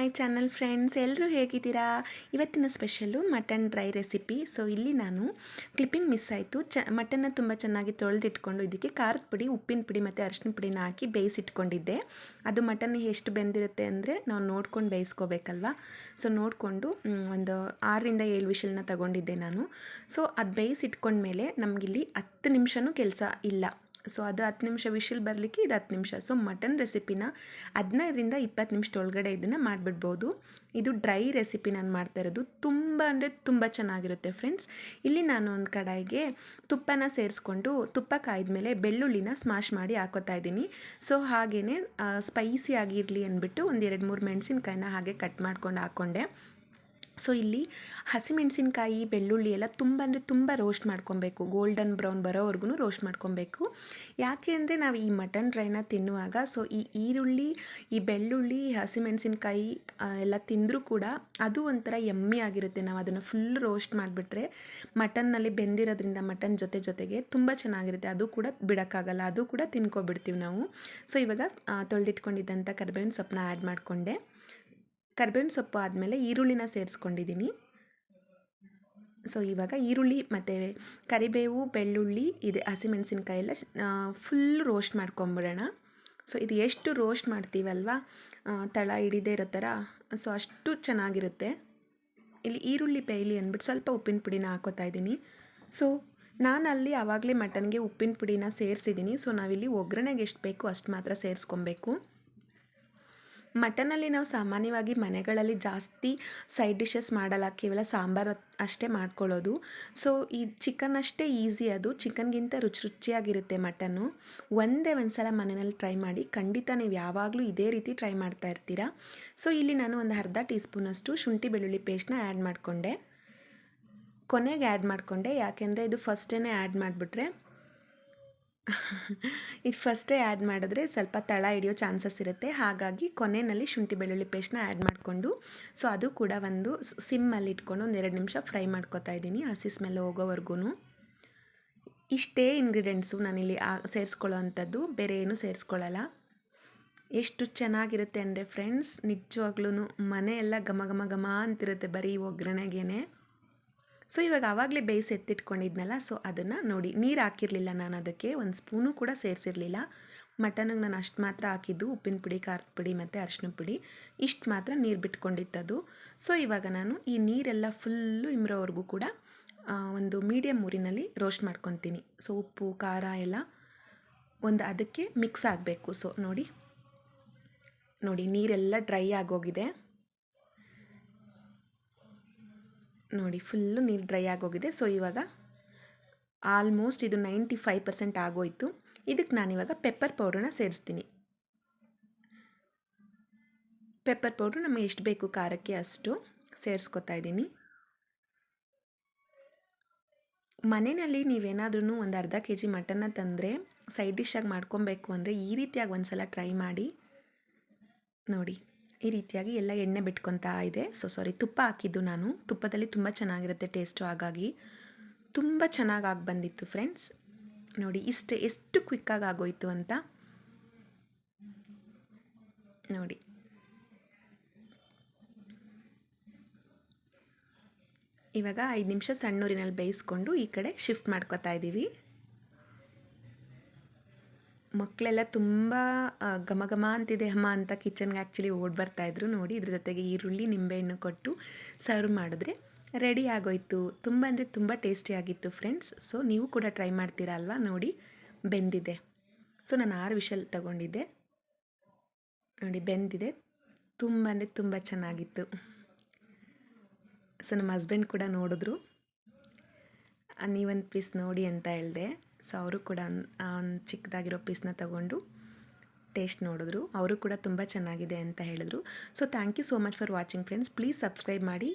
My channel friends, ಎಲ್ಲರೂ ಹೇಗಿದ್ದೀರಾ? ಇವತ್ತಿನ special mutton dry recipe. So ಇಲ್ಲಿ ನಾನು ಕ್ಲಿಪ್ಪಿಂಗ್ ಮಿಸ್ ಆಯಿತು. ಮಟನ್ನ ತುಂಬ ಚೆನ್ನಾಗಿ ತೊಳೆದಿಟ್ಕೊಂಡು ಇದಕ್ಕೆ ಖಾರದ ಪುಡಿ, ಉಪ್ಪಿನ ಪುಡಿ ಮತ್ತು ಅರಿಶಿನ ಪುಡಿನ ಹಾಕಿ ಬೇಯಿಸಿಟ್ಕೊಂಡಿದ್ದೆ. ಅದು ಮಟನ್ ಎಷ್ಟು ಬೆಂದಿರುತ್ತೆ ಅಂದರೆ ನಾವು ನೋಡ್ಕೊಂಡು ಬೇಯಿಸ್ಕೋಬೇಕಲ್ವ. ಸೊ ನೋಡಿಕೊಂಡು ಒಂದು 6ರಿಂದ 7 ವಿಷಲ್ನ ತಗೊಂಡಿದ್ದೆ ನಾನು. ಸೊ ಅದು ಬೇಯಿಸಿಟ್ಕೊಂಡ್ಮೇಲೆ ನಮಗಿಲ್ಲಿ 10 ನಿಮಿಷನೂ ಕೆಲಸ ಇಲ್ಲ. ಸೊ ಅದು 10 ನಿಮಿಷ ವಿಷಲ್ ಬರಲಿಕ್ಕೆ ಇದು 10 ನಿಮಿಷ. ಸೊ ಮಟನ್ ರೆಸಿಪಿನ 15ರಿಂದ 20 ನಿಮಿಷದೊಳಗಡೆ ಇದನ್ನು ಮಾಡಿಬಿಡ್ಬೋದು. ಇದು ಡ್ರೈ ರೆಸಿಪಿ ನಾನು ಮಾಡ್ತಾ ಇರೋದು. ತುಂಬ ಅಂದರೆ ತುಂಬ ಚೆನ್ನಾಗಿರುತ್ತೆ ಫ್ರೆಂಡ್ಸ್. ಇಲ್ಲಿ ನಾನು ಒಂದು ಕಡಾಯಿಗೆ ತುಪ್ಪನ ಸೇರಿಸ್ಕೊಂಡು ತುಪ್ಪ ಕಾಯ್ದಮೇಲೆ ಬೆಳ್ಳುಳ್ಳಿನ ಸ್ಮಾಶ್ ಮಾಡಿ ಹಾಕೋತಾ ಇದ್ದೀನಿ. ಸೊ ಹಾಗೆಯೇ ಸ್ಪೈಸಿ ಆಗಿರಲಿ ಅಂದ್ಬಿಟ್ಟು ಒಂದು 2-3 ಮೆಣಸಿನ್ಕಾಯಿನ ಹಾಗೆ ಕಟ್ ಮಾಡ್ಕೊಂಡು ಹಾಕ್ಕೊಂಡೆ. ಸೊ ಇಲ್ಲಿ ಹಸಿಮೆಣಸಿನ್ಕಾಯಿ, ಬೆಳ್ಳುಳ್ಳಿ ಎಲ್ಲ ತುಂಬ ಅಂದರೆ ತುಂಬ ರೋಸ್ಟ್ ಮಾಡ್ಕೊಬೇಕು. ಗೋಲ್ಡನ್ ಬ್ರೌನ್ ಬರೋವರೆಗೂ ರೋಸ್ಟ್ ಮಾಡ್ಕೊಬೇಕು. ಯಾಕೆ ಅಂದರೆ ನಾವು ಈ ಮಟನ್ ಡ್ರೈನ ತಿನ್ನುವಾಗ ಸೊ ಈ ಈರುಳ್ಳಿ, ಈ ಬೆಳ್ಳುಳ್ಳಿ, ಹಸಿಮೆಣಸಿನ್ಕಾಯಿ ಎಲ್ಲ ತಿಂದರೂ ಕೂಡ ಅದು ಒಂಥರ ಯಮ್ಮಿ ಆಗಿರುತ್ತೆ. ನಾವು ಅದನ್ನು ಫುಲ್ ರೋಸ್ಟ್ ಮಾಡಿಬಿಟ್ರೆ ಮಟನ್ನಲ್ಲಿ ಬೆಂದಿರೋದ್ರಿಂದ ಮಟನ್ ಜೊತೆಗೆ ತುಂಬ ಚೆನ್ನಾಗಿರುತ್ತೆ. ಅದು ಕೂಡ ಬಿಡೋಕ್ಕಾಗಲ್ಲ, ಅದು ಕೂಡ ತಿನ್ಕೊಬಿಡ್ತೀವಿ ನಾವು. ಸೊ ಇವಾಗ ತೊಳೆದಿಟ್ಕೊಂಡಿದ್ದಂಥ ಕರಿಬೇವಿನ ಸೊಪ್ಪನ್ನ ಆ್ಯಡ್ ಮಾಡಿಕೊಂಡೆ. ಕರಿಬೇವಿನ ಸೊಪ್ಪು ಆದಮೇಲೆ ಈರುಳ್ಳಿನ ಸೇರಿಸ್ಕೊಂಡಿದ್ದೀನಿ. ಸೊ ಇವಾಗ ಈರುಳ್ಳಿ ಮತ್ತು ಕರಿಬೇವು, ಬೆಳ್ಳುಳ್ಳಿ, ಇದು ಹಸಿಮೆಣಸಿನ್ಕಾಯಿ ಎಲ್ಲ ಫುಲ್ ರೋಸ್ಟ್ ಮಾಡ್ಕೊಂಬಿಡೋಣ. ಸೊ ಇದು ಎಷ್ಟು ರೋಸ್ಟ್ ಮಾಡ್ತೀವಲ್ವ, ತಳ ಹಿಡಿದೇ ಇರೋ ಥರ, ಸೊ ಅಷ್ಟು ಚೆನ್ನಾಗಿರುತ್ತೆ. ಇಲ್ಲಿ ಈರುಳ್ಳಿ ಬೇಯಲಿ ಅಂದ್ಬಿಟ್ಟು ಸ್ವಲ್ಪ ಉಪ್ಪಿನ ಪುಡಿನ ಹಾಕೋತಾ ಇದ್ದೀನಿ. ಸೊ ನಾನಲ್ಲಿ ಆವಾಗಲೇ ಮಟನ್ಗೆ ಉಪ್ಪಿನ ಪುಡಿನ ಸೇರಿಸಿದ್ದೀನಿ. ಸೊ ನಾವಿಲ್ಲಿ ಒಗ್ಗರಣೆಗೆ ಎಷ್ಟು ಬೇಕು ಅಷ್ಟು ಮಾತ್ರ ಸೇರಿಸ್ಕೊಬೇಕು. ಮಟನಲ್ಲಿ ನಾವು ಸಾಮಾನ್ಯವಾಗಿ ಮನೆಗಳಲ್ಲಿ ಜಾಸ್ತಿ ಸೈಡ್ ಡಿಶಸ್ ಮಾಡಲ್ಲ, ಕೇವಲ ಸಾಂಬಾರು ಅಷ್ಟೇ ಮಾಡ್ಕೊಳ್ಳೋದು. ಸೊ ಈ ಚಿಕನ್ ಅಷ್ಟೇ ಈಸಿ, ಅದು ಚಿಕನ್ಗಿಂತ ರುಚಿಯಾಗಿರುತ್ತೆ ಮಟನ್ನು. ಒಂದು ಸಲ ಮನೆಯಲ್ಲಿ ಟ್ರೈ ಮಾಡಿ, ಖಂಡಿತ ನೀವು ಯಾವಾಗಲೂ ಇದೇ ರೀತಿ ಟ್ರೈ ಮಾಡ್ತಾ ಇರ್ತೀರಾ. ಸೊ ಇಲ್ಲಿ ನಾನು ಒಂದು ಅರ್ಧ ಟೀ ಸ್ಪೂನಷ್ಟು ಶುಂಠಿ ಬೆಳ್ಳುಳ್ಳಿ ಪೇಸ್ಟ್ನ ಆ್ಯಡ್ ಮಾಡಿಕೊಂಡೆ. ಕೊನೆಗೆ ಆ್ಯಡ್ ಮಾಡಿಕೊಂಡೆ, ಯಾಕೆಂದರೆ ಇದು ಫಸ್ಟೇ ಆ್ಯಡ್ ಮಾಡಿಬಿಟ್ರೆ ಇದು ಫಸ್ಟೇ ಆ್ಯಡ್ ಮಾಡಿದ್ರೆ ಸ್ವಲ್ಪ ತಳ ಹಿಡಿಯೋ ಚಾನ್ಸಸ್ ಇರುತ್ತೆ. ಹಾಗಾಗಿ ಕೊನೆಯಲ್ಲಿ ಶುಂಠಿ ಬೆಳ್ಳುಳ್ಳಿ ಪೇಸ್ಟ್ನ ಆ್ಯಡ್ ಮಾಡಿಕೊಂಡು ಸೊ ಅದು ಕೂಡ ಒಂದು ಸಿಮ್ಮಲ್ಲಿ ಇಟ್ಕೊಂಡು ಒಂದು 2 ನಿಮಿಷ ಫ್ರೈ ಮಾಡ್ಕೊತಾ ಇದ್ದೀನಿ, ಹಸಿ ಸ್ಮೆಲ್ ಹೋಗೋವರೆಗೂ. ಇಷ್ಟೇ ಇಂಗ್ರೀಡಿಯೆಂಟ್ಸು ನಾನಿಲ್ಲಿ ಸೇರಿಸ್ಕೊಳ್ಳೋ ಅಂಥದ್ದು, ಬೇರೆ ಏನೂ ಸೇರಿಸ್ಕೊಳ್ಳಲ್ಲ. ಎಷ್ಟು ಚೆನ್ನಾಗಿರುತ್ತೆ ಅಂದರೆ ಫ್ರೆಂಡ್ಸ್, ನಿಜವಾಗ್ಲೂ ಮನೆಯೆಲ್ಲ ಘಮ ಘಮ ಘಮ ಅಂತಿರುತ್ತೆ ಬರೀ ಒಗ್ಗರಣೆಗೇ. ಸೊ ಇವಾಗ ಆವಾಗಲೇ ಬೇಯಿಸಿ ಎತ್ತಿಟ್ಕೊಂಡಿದ್ನಲ್ಲ, ಸೊ ಅದನ್ನು ನೋಡಿ, ನೀರು ಹಾಕಿರಲಿಲ್ಲ ನಾನು, ಅದಕ್ಕೆ ಒಂದು ಸ್ಪೂನು ಕೂಡ ಸೇರಿಸಿರಲಿಲ್ಲ. ಮಟನ್ಗೆ ನಾನು ಅಷ್ಟು ಮಾತ್ರ ಹಾಕಿದ್ದು, ಉಪ್ಪಿನ ಪುಡಿ, ಖಾರದ ಪುಡಿ ಮತ್ತು ಅರಿಶಿನ ಪುಡಿ, ಇಷ್ಟು ಮಾತ್ರ ನೀರು ಬಿಟ್ಕೊಂಡಿತ್ತದು. ಸೊ ಇವಾಗ ನಾನು ಈ ನೀರೆಲ್ಲ ಫುಲ್ಲು ಇಂಬ್ರೋವರೆಗೂ ಕೂಡ ಒಂದು ಮೀಡಿಯಮ್ ಊರಿನಲ್ಲಿ ರೋಸ್ಟ್ ಮಾಡ್ಕೊತೀನಿ. ಸೊ ಉಪ್ಪು, ಖಾರ ಎಲ್ಲ ಒಂದು ಅದಕ್ಕೆ ಮಿಕ್ಸ್ ಆಗಬೇಕು. ಸೊ ನೋಡಿ ನೀರೆಲ್ಲ ಡ್ರೈ ಆಗೋಗಿದೆ. ನೋಡಿ ಫುಲ್ಲು ನೀರು ಡ್ರೈ ಆಗೋಗಿದೆ. ಸೊ ಇವಾಗ ಆಲ್ಮೋಸ್ಟ್ ಇದು 95% ಆಗೋಯಿತು. ಇದಕ್ಕೆ ನಾನಿವಾಗ ಪೆಪ್ಪರ್ ಪೌಡ್ರನ್ನ ಸೇರಿಸ್ತೀನಿ. ಪೆಪ್ಪರ್ ಪೌಡ್ರು ನಮಗೆ ಎಷ್ಟು ಬೇಕು ಖಾರಕ್ಕೆ ಅಷ್ಟು ಸೇರಿಸ್ಕೊತಾ ಇದ್ದೀನಿ. ಮನೆಯಲ್ಲಿ ನೀವೇನಾದ್ರೂ ಒಂದು ಅರ್ಧ kg ಮಟನ್ನ ತಂದರೆ ಸೈಡ್ ಡಿಶ್ಶಾಗಿ ಮಾಡ್ಕೊಬೇಕು ಅಂದರೆ ಈ ರೀತಿಯಾಗಿ ಒಂದು ಸಲ ಟ್ರೈ ಮಾಡಿ ನೋಡಿ. ಈ ರೀತಿಯಾಗಿ ಎಲ್ಲ ಎಣ್ಣೆ ಬಿಟ್ಕೊತಾ ಇದೆ. ತುಪ್ಪ ಹಾಕಿದ್ದು ನಾನು. ತುಪ್ಪದಲ್ಲಿ ತುಂಬ ಚೆನ್ನಾಗಿರುತ್ತೆ ಟೇಸ್ಟು, ಹಾಗಾಗಿ ತುಂಬ ಚೆನ್ನಾಗಿ ಬಂದಿತ್ತು ಫ್ರೆಂಡ್ಸ್. ನೋಡಿ ಎಷ್ಟು ಕ್ವಿಕ್ಕಾಗಿ ಆಗೋಯಿತು ಅಂತ ನೋಡಿ. ಇವಾಗ 5 ನಿಮಿಷ ಸಣ್ಣೂರಿನಲ್ಲಿ ಬೇಯಿಸ್ಕೊಂಡು ಈ ಕಡೆ ಶಿಫ್ಟ್ ಮಾಡ್ಕೊತಾ ಇದ್ದೀವಿ. ಮಕ್ಕಳೆಲ್ಲ ತುಂಬ ಘಮ ಘಮ ಅಂತಿದೆ ಅಮ್ಮ ಅಂತ ಕಿಚನ್ಗೆ ಆ್ಯಕ್ಚುಲಿ ಓಡಿ ಬರ್ತಾಯಿದ್ರು. ನೋಡಿ, ಇದ್ರ ಜೊತೆಗೆ ಈರುಳ್ಳಿ, ನಿಂಬೆಹಣ್ಣು ಕೊಟ್ಟು ಸರ್ವ್ ಮಾಡಿದ್ರೆ ರೆಡಿ ಆಗೋಯಿತು. ತುಂಬ ಅಂದರೆ ತುಂಬ ಟೇಸ್ಟಿಯಾಗಿತ್ತು ಫ್ರೆಂಡ್ಸ್. ಸೊ ನೀವು ಕೂಡ ಟ್ರೈ ಮಾಡ್ತೀರಾ ಅಲ್ವಾ? ನೋಡಿ ಬೆಂದಿದೆ. ಸೊ ನಾನು 6 ವಿಷಲ್ ತಗೊಂಡಿದ್ದೆ. ನೋಡಿ ಬೆಂದಿದೆ. ತುಂಬ ಅಂದರೆ ತುಂಬ ಚೆನ್ನಾಗಿತ್ತು. ಸೊ ನಮ್ಮ ಹಸ್ಬೆಂಡ್ ಕೂಡ ನೋಡಿದ್ರು, ನೀವೊಂದು ಪೀಸ್ ನೋಡಿ ಅಂತ ಹೇಳಿದೆ. ಸೊ ಅವರು ಕೂಡ ಒಂದು ಚಿಕ್ಕದಾಗಿರೋ ಪೀಸ್ನ ತಗೊಂಡು ಟೇಸ್ಟ್ ನೋಡಿದ್ರು. ಅವರು ಕೂಡ ತುಂಬ ಚೆನ್ನಾಗಿದೆ ಅಂತ ಹೇಳಿದ್ರು. So thank you so much for watching friends. Please subscribe ಮಾಡಿ.